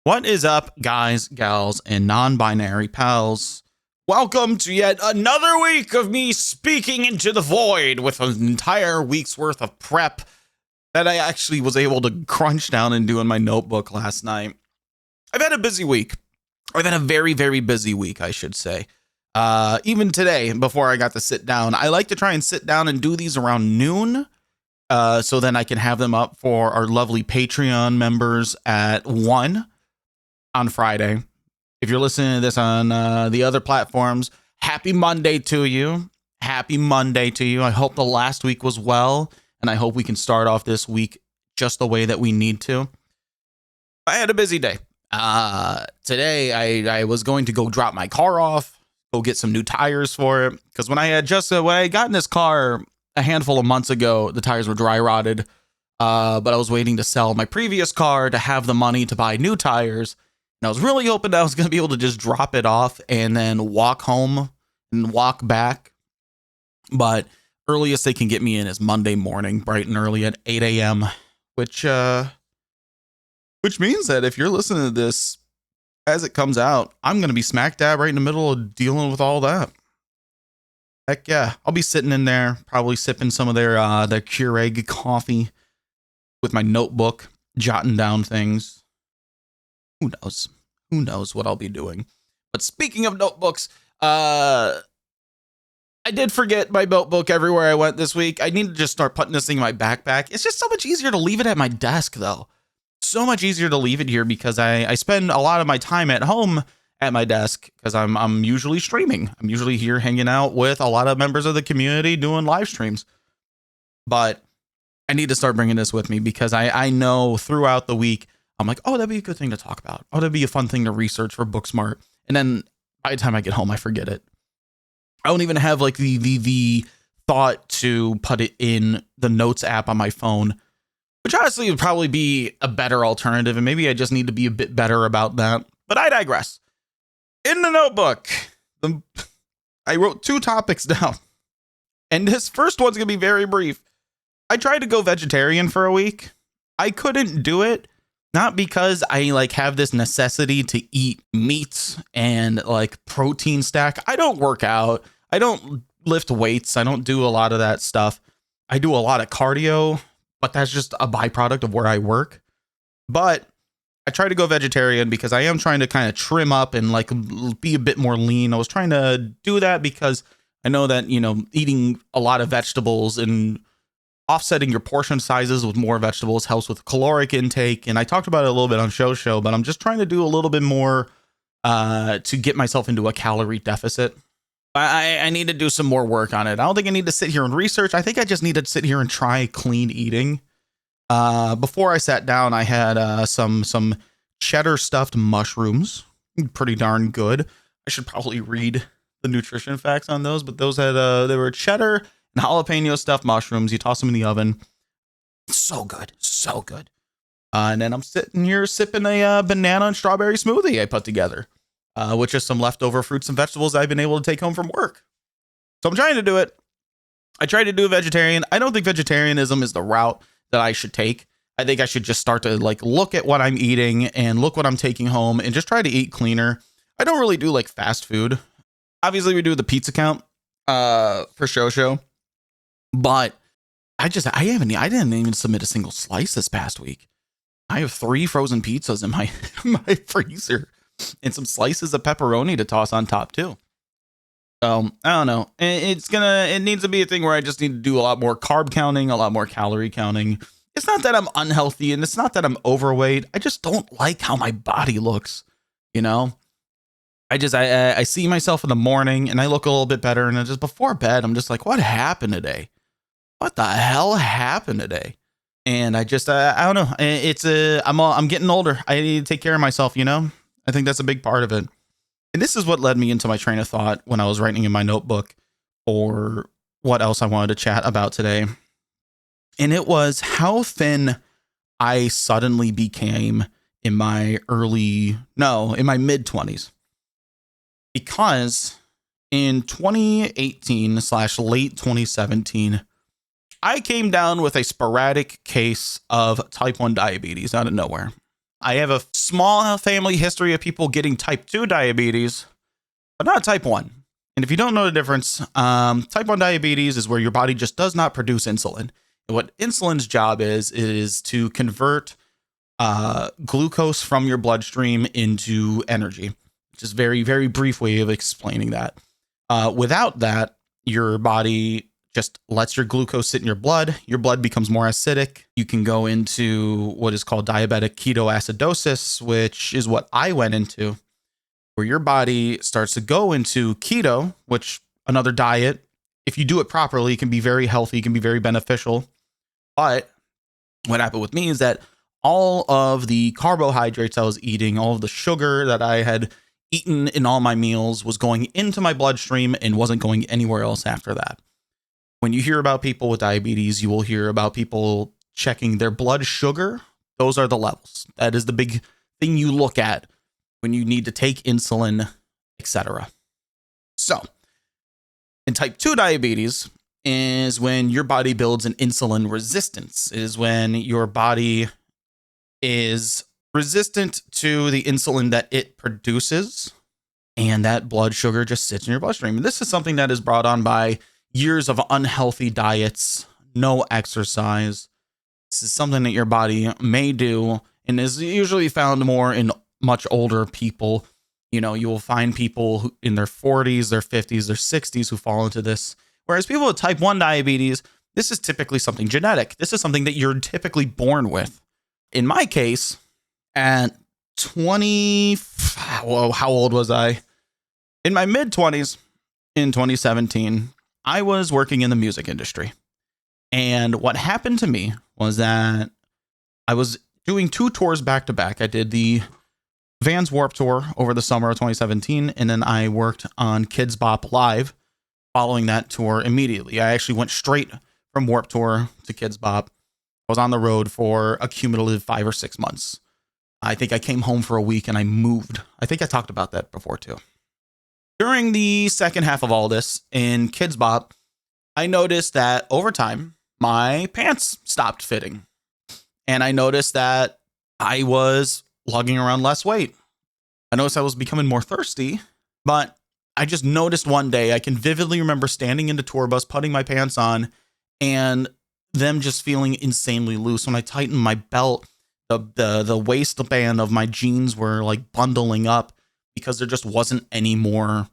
What is up, guys, gals, and non binary pals? Welcome to yet another week of me speaking into the void with an entire week's worth of prep that I actually was able to crunch down and do in my notebook last night. I've had a busy week. I've had a very, very busy week, I should say. Even today, before I got to sit down, I like to try and sit down and do these around noon. So then I can have them up for our lovely Patreon members at 1 on Friday. If you're listening to this on the other platforms, happy Monday to you. Happy Monday to you. I hope the last week was well, and I hope we can start off this week just the way that we need to. I had a busy day. Today, I was going to go drop my car off, go get some new tires for it, because when I had gotten this car a handful of months ago, the tires were dry rotted, but I was waiting to sell my previous car to have the money to buy new tires. And I was really hoping that I was going to be able to just drop it off and then walk home and walk back. But earliest they can get me in is Monday morning, bright and early at 8 a.m., which means that if you're listening to this as it comes out, I'm going to be smack dab right in the middle of dealing with all that. Heck yeah. I'll be sitting in there, probably sipping some of their Keurig coffee with my notebook, jotting down things. Who knows? Who knows what I'll be doing? But speaking of notebooks, I did forget my notebook everywhere I went this week. I need to just start putting this thing in my backpack. It's just so much easier to leave it at my desk, though. So much easier to leave it here because I spend a lot of my time at home at my desk because I'm usually streaming. I'm usually here hanging out with a lot of members of the community doing live streams. But I need to start bringing this with me because I know throughout the week, I'm like, oh, that'd be a good thing to talk about. Oh, that'd be a fun thing to research for Booksmart. And then by the time I get home, I forget it. I don't even have like the thought to put it in the notes app on my phone, which honestly would probably be a better alternative. And maybe I just need to be a bit better about that. But I digress. In the notebook, I wrote 2 topics down. And this first one's going to be very brief. I tried to go vegetarian for a week. I couldn't do it. Not because I have this necessity to eat meats and protein stack. I don't work out. I don't lift weights. I don't do a lot of that stuff. I do a lot of cardio, but that's just a byproduct of where I work. But I try to go vegetarian because I am trying to kind of trim up and be a bit more lean. I was trying to do that because I know that, eating a lot of vegetables and offsetting your portion sizes with more vegetables helps with caloric intake. And I talked about it a little bit on show, but I'm just trying to do a little bit more to get myself into a calorie deficit. I need to do some more work on it. I don't think I need to sit here and research. I think I just need to sit here and try clean eating. Before I sat down, I had some cheddar stuffed mushrooms. Pretty darn good. I should probably read the nutrition facts on those, but those had they were cheddar and jalapeno stuffed mushrooms. You toss them in the oven. So good. So good. And then I'm sitting here sipping a banana and strawberry smoothie I put together, which is some leftover fruits and vegetables I've been able to take home from work. So I'm trying to do it. I tried to do a vegetarian. I don't think vegetarianism is the route that I should take. I think I should just start to look at what I'm eating and look what I'm taking home and just try to eat cleaner. I don't really do fast food. Obviously, we do the pizza count for show. But I didn't even submit a single slice this past week. I have 3 frozen pizzas in my freezer and some slices of pepperoni to toss on top too. So I don't know. It needs to be a thing where I just need to do a lot more carb counting, a lot more calorie counting. It's not that I'm unhealthy and it's not that I'm overweight. I just don't like how my body looks, I see myself in the morning and I look a little bit better. And then just before bed, I'm just like, what happened today? What the hell happened today? And I don't know. I'm getting older. I need to take care of myself, I think that's a big part of it. And this is what led me into my train of thought when I was writing in my notebook or what else I wanted to chat about today. And it was how thin I suddenly became in my mid 20s. Because in 2018/late 2017, I came down with a sporadic case of type 1 diabetes out of nowhere. I have a small family history of people getting type 2 diabetes, but not type 1. And if you don't know the difference, type 1 diabetes is where your body just does not produce insulin. And what insulin's job is to convert glucose from your bloodstream into energy, which is very, very brief way of explaining that. Without that, your body just lets your glucose sit in your blood. Your blood becomes more acidic. You can go into what is called diabetic ketoacidosis, which is what I went into, where your body starts to go into keto, which another diet, if you do it properly, can be very healthy, can be very beneficial. But what happened with me is that all of the carbohydrates I was eating, all of the sugar that I had eaten in all my meals was going into my bloodstream and wasn't going anywhere else after that. When you hear about people with diabetes, you will hear about people checking their blood sugar. Those are the levels. That is the big thing you look at when you need to take insulin, etc. So, in type 2 diabetes is when your body builds an insulin resistance, is when your body is resistant to the insulin that it produces, and that blood sugar just sits in your bloodstream. And this is something that is brought on by years of unhealthy diets, no exercise. This is something that your body may do and is usually found more in much older people. You know, you will find people who, in their 40s, their 50s, their 60s who fall into this. Whereas people with type 1 diabetes, this is typically something genetic. This is something that you're typically born with. In my case, at 20, whoa, how old was I? In my mid 20s, in 2017, I was working in the music industry. And what happened to me was that I was doing 2 tours back to back. I did the Vans Warped Tour over the summer of 2017, and then I worked on Kids Bop Live following that tour immediately. I actually went straight from Warped Tour to Kids Bop. I was on the road for a cumulative 5 or 6 months. I think I came home for a week and I moved. I think I talked about that before too. During the second half of all this in Kids Bop, I noticed that over time, my pants stopped fitting. And I noticed that I was lugging around less weight. I noticed I was becoming more thirsty, but I just noticed one day, I can vividly remember standing in the tour bus, putting my pants on, and them just feeling insanely loose. When I tightened my belt, the waistband of my jeans were like bundling up because there just wasn't any more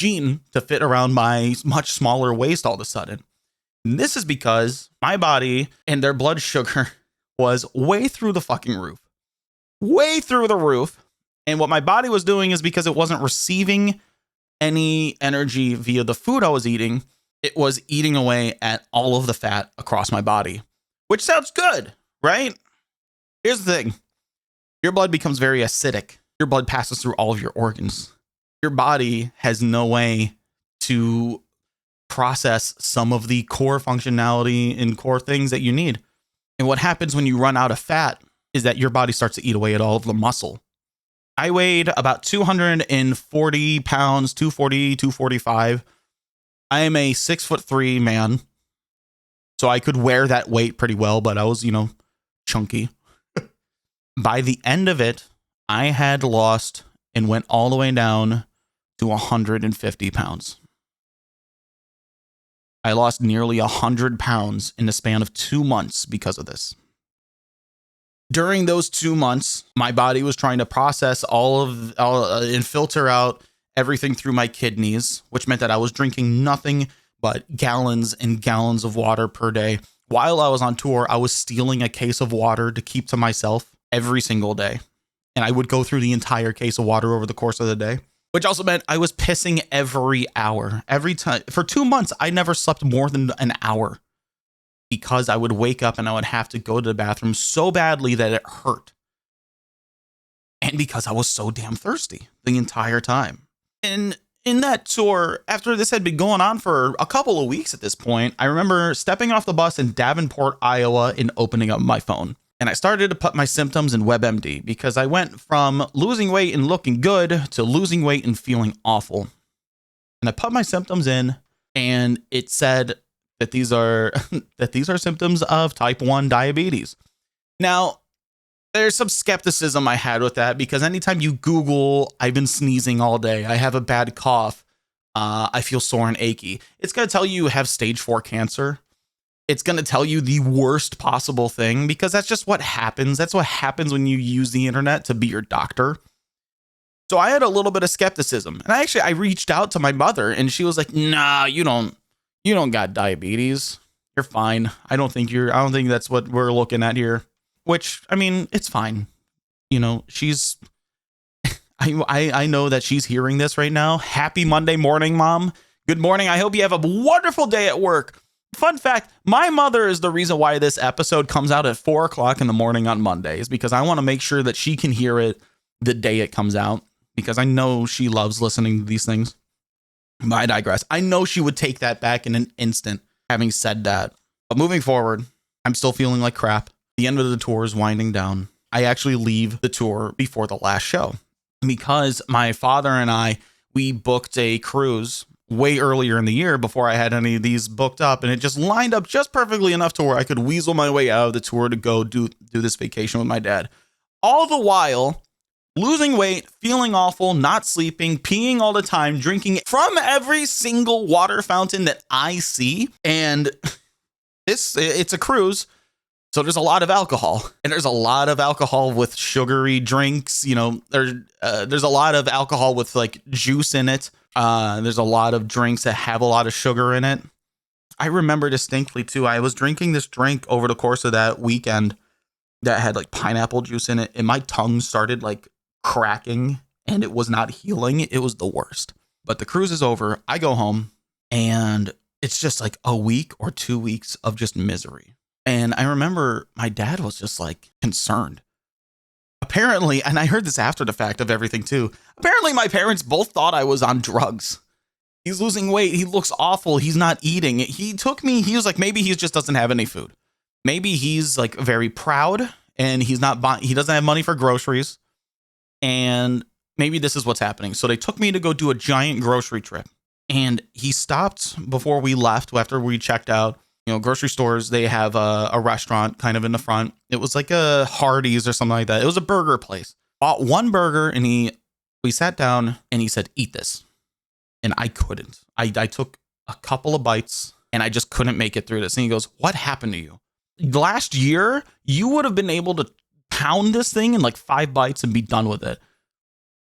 jean to fit around my much smaller waist all of a sudden. And this is because my body and their blood sugar was way through the fucking roof. Way through the roof. And what my body was doing is because it wasn't receiving any energy via the food I was eating, it was eating away at all of the fat across my body, which sounds good, right? Here's the thing. Your blood becomes very acidic. Your blood passes through all of your organs. Your body has no way to process some of the core functionality and core things that you need. And what happens when you run out of fat is that your body starts to eat away at all of the muscle. I weighed about 240 pounds, 240, 245. I am a 6'3" man. So I could wear that weight pretty well, but I was, chunky. By the end of it, I had lost and went all the way down to 150 pounds. I lost nearly 100 pounds in the span of 2 months because of this. During those 2 months, my body was trying to process and filter out everything through my kidneys, which meant that I was drinking nothing but gallons and gallons of water per day. While I was on tour, I was stealing a case of water to keep to myself every single day. And I would go through the entire case of water over the course of the day, which also meant I was pissing every hour. Every time. For 2 months, I never slept more than an hour because I would wake up and I would have to go to the bathroom so badly that it hurt. And because I was so damn thirsty the entire time. And in that tour, after this had been going on for a couple of weeks at this point, I remember stepping off the bus in Davenport, Iowa, and opening up my phone. And I started to put my symptoms in WebMD because I went from losing weight and looking good to losing weight and feeling awful. And I put my symptoms in, and it said that these are symptoms of type 1 diabetes. Now, There's some skepticism I had with that because anytime you Google, I've been sneezing all day, I have a bad cough, I feel sore and achy, it's going to tell you have stage 4 cancer. It's going to tell you the worst possible thing because that's just what happens. That's what happens when you use the internet to be your doctor. So I had a little bit of skepticism. And I reached out to my mother and she was like, nah, you don't got diabetes. You're fine. I don't think that's what we're looking at here. Which, I mean, it's fine. You know, I know that she's hearing this right now. Happy Monday morning, Mom. Good morning. I hope you have a wonderful day at work. Fun fact, my mother is the reason why this episode comes out at 4 o'clock in the morning on Mondays, because I want to make sure that she can hear it the day it comes out, because I know she loves listening to these things. But I digress. I know she would take that back in an instant, having said that. But moving forward, I'm still feeling like crap. The end of the tour is winding down. I actually leave the tour before the last show because my father and we booked a cruise way earlier in the year before I had any of these booked up, and it just lined up just perfectly enough to where I could weasel my way out of the tour to go do this vacation with my dad. All the while losing weight, feeling awful, not sleeping, peeing all the time, drinking from every single water fountain that I see. And it's a cruise, so there's a lot of alcohol, and there's a lot of alcohol with sugary drinks. You know, there's a lot of alcohol with like juice in it. There's a lot of drinks that have a lot of sugar in it. I remember distinctly too, I was drinking this drink over the course of that weekend that had like pineapple juice in it, and my tongue started like cracking and it was not healing. It was the worst. But the cruise is over. I go home and it's just like a week or 2 weeks of just misery. And I remember my dad was just like concerned. Apparently, and I heard this after the fact of everything too, apparently my parents both thought I was on drugs. He's losing weight. He looks awful. He's not eating. He was like, maybe he just doesn't have any food. Maybe he's like very proud and he doesn't have money for groceries. And maybe this is what's happening. So they took me to go do a giant grocery trip. And he stopped before we left, after we checked out. You know, grocery stores, they have a restaurant kind of in the front. It was like a Hardee's or something like that. It was a burger place. Bought one burger and we sat down and he said, eat this. And I couldn't. I took a couple of bites and I just couldn't make it through this. And he goes, what happened to you? Last year, you would have been able to pound this thing in like 5 bites and be done with it.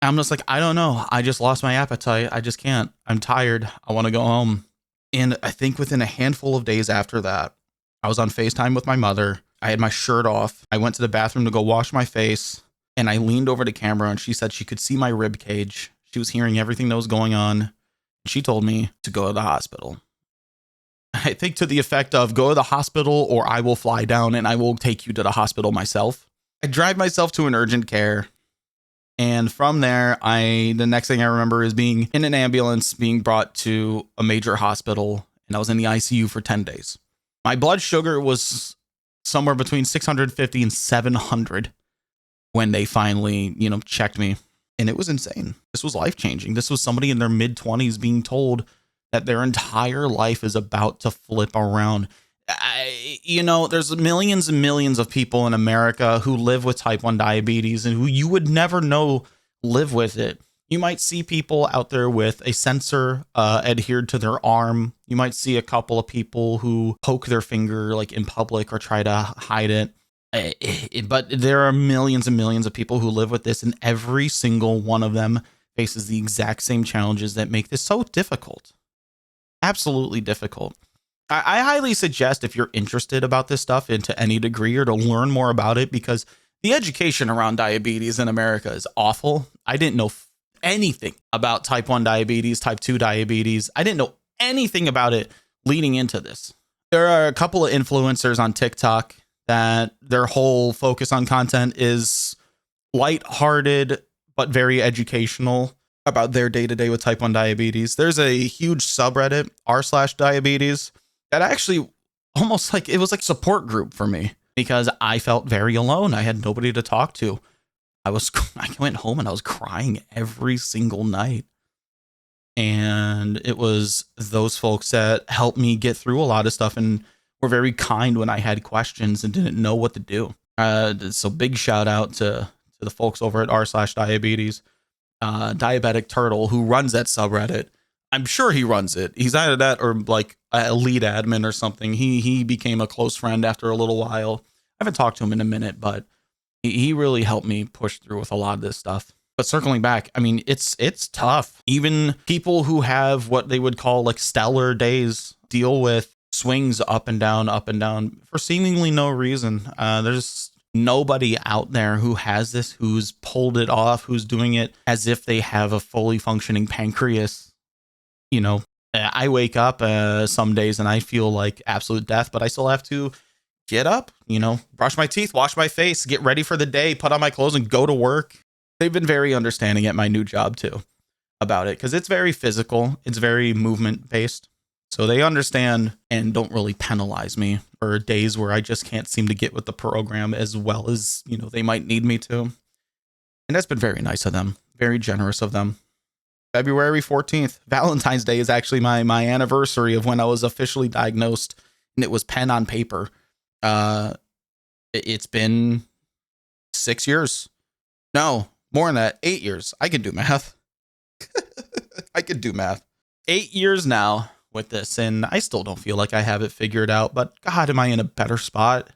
I'm just like, I don't know. I just lost my appetite. I just can't. I'm tired. I want to go home. And I think within a handful of days after that, I was on FaceTime with my mother. I had my shirt off. I went to the bathroom to go wash my face. And I leaned over the camera and she said she could see my rib cage. She was hearing everything that was going on. She told me to go to the hospital. I think to the effect of go to the hospital or I will fly down and I will take you to the hospital myself. I drive myself to an urgent care. And from there, the next thing I remember is being in an ambulance, being brought to a major hospital, and I was in the ICU for 10 days. My blood sugar was somewhere between 650 and 700 when they finally, checked me. And it was insane. This was life-changing. This was somebody in their mid-20s being told that their entire life is about to flip around. There's millions and millions of people in America who live with type 1 diabetes and who you would never know live with it. You might see people out there with a sensor adhered to their arm. You might see a couple of people who poke their finger like in public or try to hide it. But there are millions and millions of people who live with this, and every single one of them faces the exact same challenges that make this so difficult. Absolutely difficult. I highly suggest, if you're interested about this stuff into any degree or to learn more about it, because the education around diabetes in America is awful. I didn't know anything about type 1 diabetes, type 2 diabetes. I didn't know anything about it leading into this. There are a couple of influencers on TikTok that their whole focus on content is lighthearted, but very educational about their day-to-day with type 1 diabetes. There's a huge subreddit, r/diabetes, that actually almost like it was like support group for me because I felt very alone. I had nobody to talk to. I went home and I was crying every single night. And it was those folks that helped me get through a lot of stuff and were very kind when I had questions and didn't know what to do. So big shout out to the folks over at r/diabetes. Diabetic Turtle, who runs that subreddit. I'm sure he runs it. He's either that or like a lead admin or something. He became a close friend after a little while. I haven't talked to him in a minute, but he really helped me push through with a lot of this stuff. But circling back, I mean, it's tough. Even people who have what they would call like stellar days deal with swings up and down for seemingly no reason. There's nobody out there who has this, who's pulled it off, who's doing it as if they have a fully functioning pancreas. You know, I wake up some days and I feel like absolute death, but I still have to get up, brush my teeth, wash my face, get ready for the day, put on my clothes and go to work. They've been very understanding at my new job too about it because it's very physical. It's very movement based. So they understand and don't really penalize me for days where I just can't seem to get with the program as well as, they might need me to. And that's been very nice of them, very generous of them. February 14th, Valentine's Day is actually my anniversary of when I was officially diagnosed, and it was pen on paper. It's been 6 years. No, more than that, 8 years. I can do math. I could do math. 8 years now with this, and I still don't feel like I have it figured out, but God, am I in a better spot?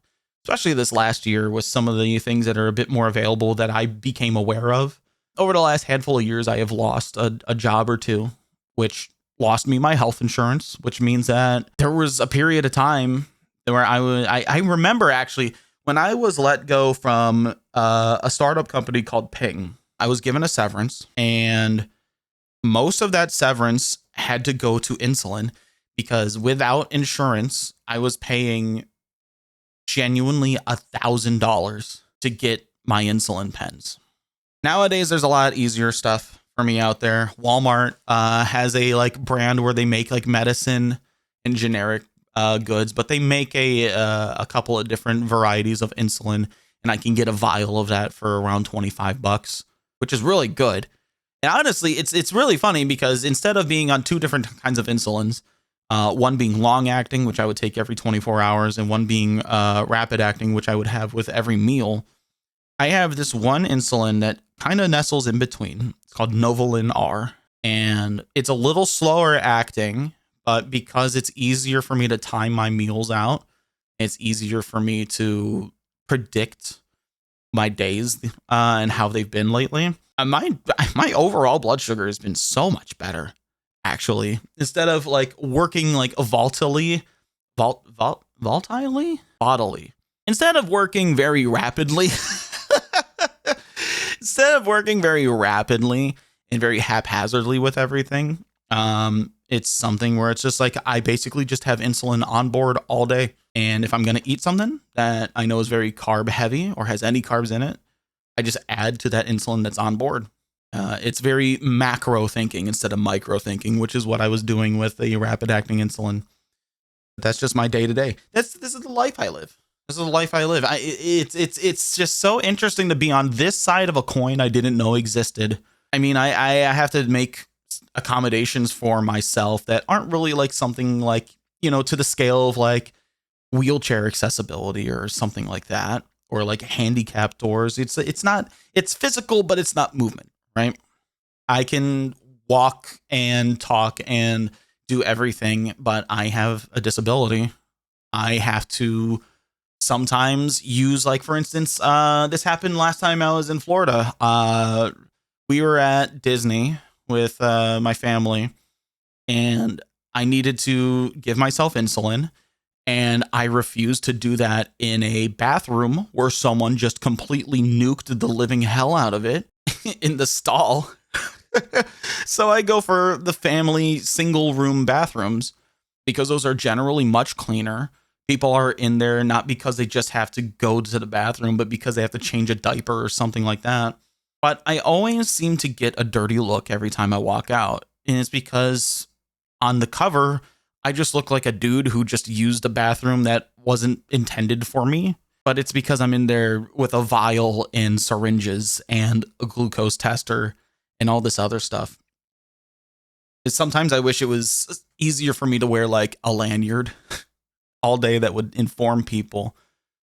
Especially this last year with some of the things that are a bit more available that I became aware of. Over the last handful of years, I have lost a job or two, which lost me my health insurance, which means that there was a period of time where I remember actually when I was let go from a startup company called Ping, I was given a severance, and most of that severance had to go to insulin because without insurance, I was paying genuinely $1,000 to get my insulin pens. Nowadays, there's a lot easier stuff for me out there. Walmart has a brand where they make medicine and generic goods, but they make a couple of different varieties of insulin, and I can get a vial of that for around $25, which is really good. And honestly, it's really funny because instead of being on two different kinds of insulins, one being long acting, which I would take every 24 hours, and one being rapid acting, which I would have with every meal, I have this one insulin that kind of nestles in between. It's called Novolin R, and it's a little slower acting, but because it's easier for me to time my meals out, it's easier for me to predict my days and how they've been lately. My overall blood sugar has been so much better, actually. Instead of working voltilely, bodily. Instead of working very rapidly, and very haphazardly with everything, it's something where it's just I basically just have insulin on board all day. And if I'm going to eat something that I know is very carb heavy or has any carbs in it, I just add to that insulin that's on board. It's very macro thinking instead of micro thinking, which is what I was doing with the rapid acting insulin. But that's just my day to day. This is the life I live. It's just so interesting to be on this side of a coin I didn't know existed. I mean, I have to make accommodations for myself that aren't really something to the scale of wheelchair accessibility or something like that, or handicap doors. It's physical, but it's not movement, right? I can walk and talk and do everything, but I have a disability. I have to sometimes use, for instance, this happened last time I was in Florida. We were at Disney with my family, and I needed to give myself insulin, and I refused to do that in a bathroom where someone just completely nuked the living hell out of it in the stall. So I go for the family single room bathrooms because those are generally much cleaner. People are in there not because they just have to go to the bathroom, but because they have to change a diaper or something like that. But I always seem to get a dirty look every time I walk out. And it's because on the cover, I just look like a dude who just used a bathroom that wasn't intended for me. But it's because I'm in there with a vial and syringes and a glucose tester and all this other stuff. Sometimes I wish it was easier for me to wear a lanyard all day that would inform people.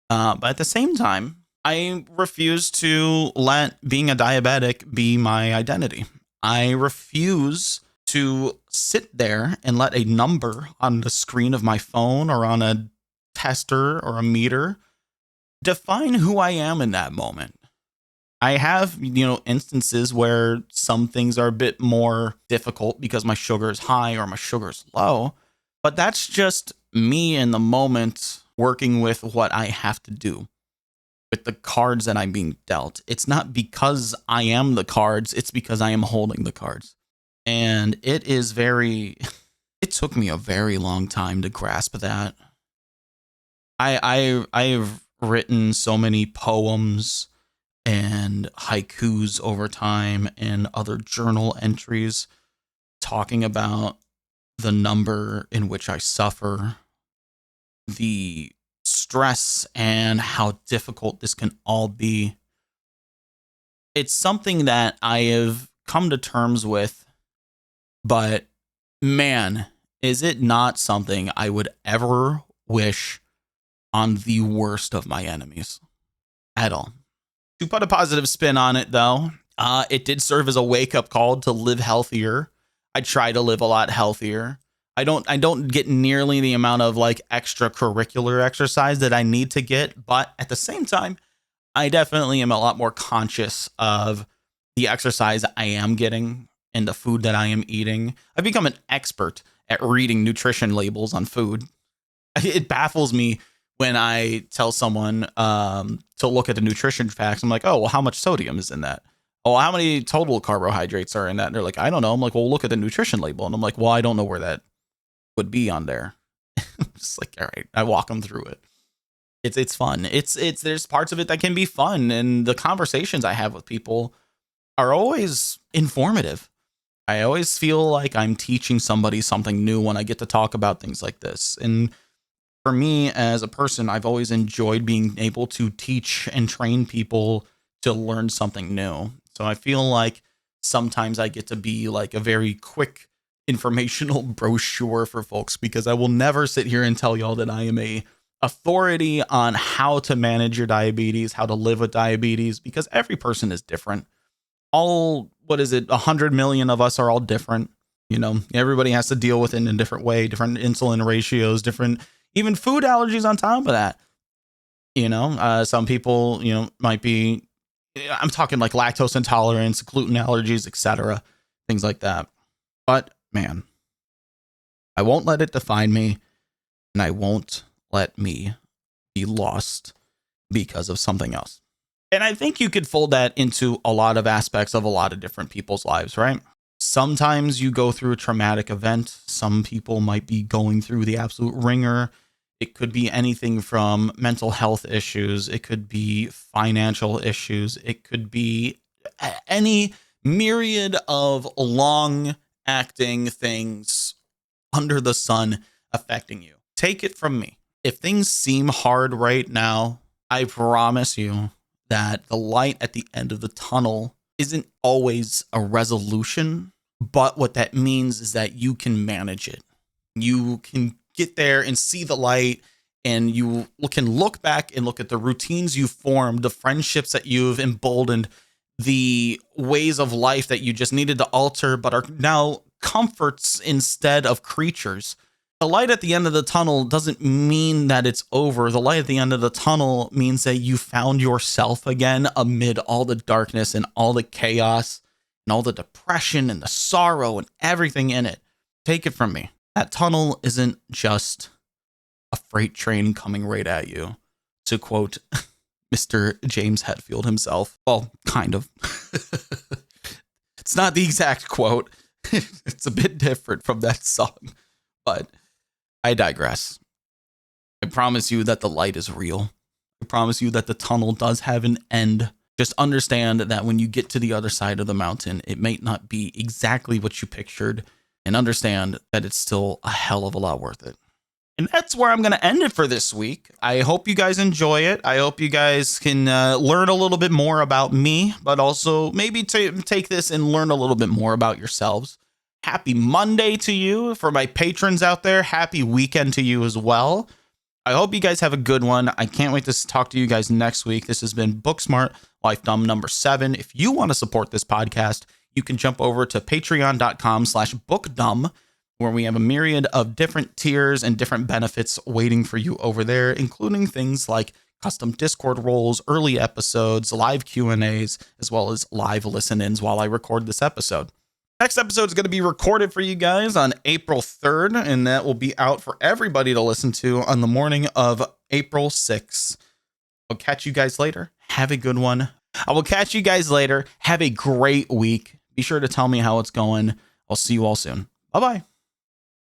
But at the same time, I refuse to let being a diabetic be my identity. I refuse to sit there and let a number on the screen of my phone or on a tester or a meter define who I am in that moment. I have, instances where some things are a bit more difficult because my sugar is high or my sugar is low, but that's just me in the moment working with what I have to do with the cards that I'm being dealt. It's not because I am the cards, it's because I am holding the cards. And it took me a very long time to grasp that. I've written so many poems and haikus over time and other journal entries talking about the number in which I suffer, the stress, and how difficult this can all be. It's something that I have come to terms with, but man, is it not something I would ever wish on the worst of my enemies at all. To put a positive spin on it, though, it did serve as a wake-up call to live healthier. I try to live a lot healthier. I don't get nearly the amount of like extracurricular exercise that I need to get, but at the same time, I definitely am a lot more conscious of the exercise I am getting and the food that I am eating. I've become an expert at reading nutrition labels on food. It baffles me when I tell someone to look at the nutrition facts. I'm like, oh, well, how much sodium is in that? Oh, how many total carbohydrates are in that? And they're like, I don't know. I'm like, well, look at the nutrition label. And I'm like, well, I don't know where that would be on there. Just like, all right, I walk them through it. It's fun. There's parts of it that can be fun. And the conversations I have with people are always informative. I always feel like I'm teaching somebody something new when I get to talk about things like this. And for me as a person, I've always enjoyed being able to teach and train people to learn something new. So I feel like sometimes I get to be like a very quick informational brochure for folks, because I will never sit here and tell y'all that I am a authority on how to manage your diabetes, how to live with diabetes, because every person is different. 100 million of us are all different. Everybody has to deal with it in a different way, different insulin ratios, different, even food allergies on top of that. Some people, might be, I'm talking like lactose intolerance, gluten allergies, etc., things like that. But man, I won't let it define me, and I won't let me be lost because of something else. And I think you could fold that into a lot of aspects of a lot of different people's lives, right? Sometimes you go through a traumatic event. Some people might be going through the absolute ringer. It could be anything from mental health issues. It could be financial issues. It could be any myriad of long acting things under the sun affecting you. Take it from me. If things seem hard right now, I promise you that the light at the end of the tunnel isn't always a resolution, but what that means is that you can manage it. You can get there and see the light, and you can look back and look at the routines you've formed, the friendships that you've emboldened, the ways of life that you just needed to alter but are now comforts instead of creatures. The light at the end of the tunnel doesn't mean that it's over. The light at the end of the tunnel means that you found yourself again amid all the darkness and all the chaos and all the depression and the sorrow and everything in it. Take it from me. That tunnel isn't just a freight train coming right at you, to quote Mr. James Hetfield himself. Well, kind of. It's not the exact quote. It's a bit different from that song, but I digress. I promise you that the light is real. I promise you that the tunnel does have an end. Just understand that when you get to the other side of the mountain, it may not be exactly what you pictured, and understand that it's still a hell of a lot worth it. And that's where I'm going to end it for this week. I hope you guys enjoy it. I hope you guys can learn a little bit more about me, but also maybe take this and learn a little bit more about yourselves. Happy Monday to you. For my patrons out there, happy weekend to you as well. I hope you guys have a good one. I can't wait to talk to you guys next week. This has been Booksmart Life Dumb number 7. If you want to support this podcast, you can jump over to patreon.com/bookdumb, where we have a myriad of different tiers and different benefits waiting for you over there, including things like custom Discord roles, early episodes, live Q&As, as well as live listen-ins while I record this episode. Next episode is going to be recorded for you guys on April 3rd, and that will be out for everybody to listen to on the morning of April 6th. I'll catch you guys later. Have a good one. I will catch you guys later. Have a great week. Be sure to tell me how it's going. I'll see you all soon. Bye-bye.